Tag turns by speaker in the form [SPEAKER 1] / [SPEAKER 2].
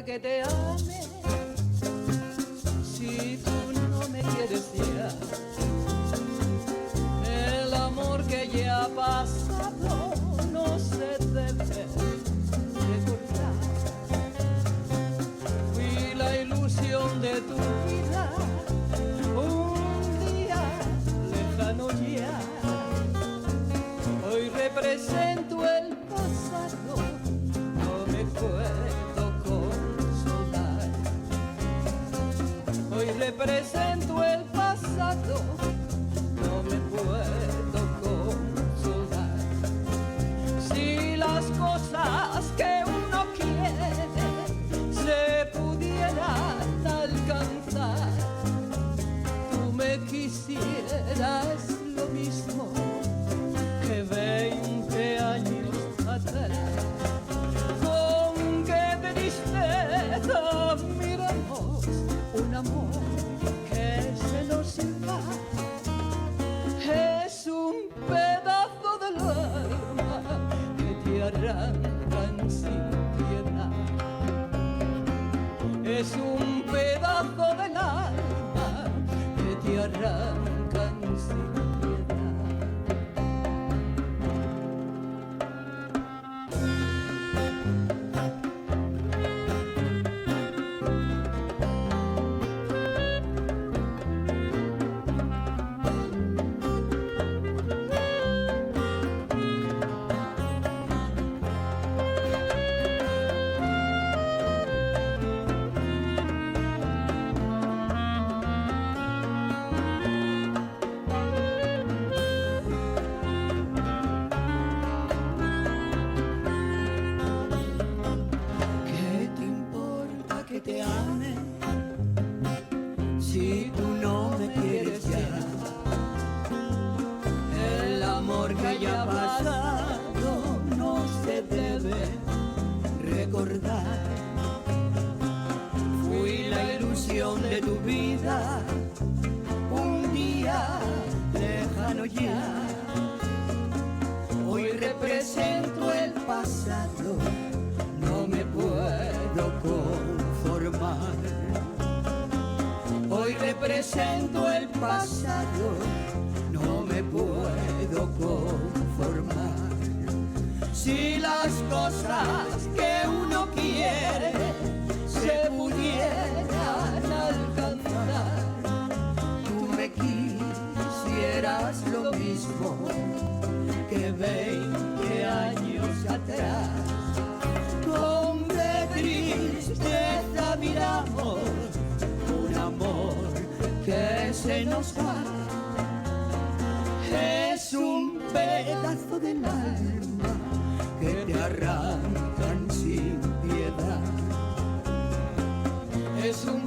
[SPEAKER 1] que te ame si tú no me quieres ya? El amor que ya ha pasado no se debe recordar. Fui la ilusión de tu vida, un día lejano ya. Hoy represento el pasado, no me puedo consolar. Hoy represento el pasado, no me puedo consolar. Si las cosas que uno quiere se pudieran alcanzar, tú me quisieras lo mismo que 20 años atrás. Con qué tristeza miramos un amor que se nos va. Es un pedazo del alma que te arrancan sin piedad. Es un pedazo del alma que te arrancan sin piedad. Te ame si tú no me quieres ya. El amor que ya ha pasado no se debe recordar. Fui la ilusión de tu vida, un día lejano ya. Hoy represento el pasado, no me puedo conformar. Hoy represento el pasado, no me puedo conformar. Si las cosas que uno quiere se pudieran alcanzar, tú me quisieras lo mismo que 20 años atrás. Con qué tristeza miramos un amor que se nos va. Es un pedazo del alma que te arrancan sin piedad. Es un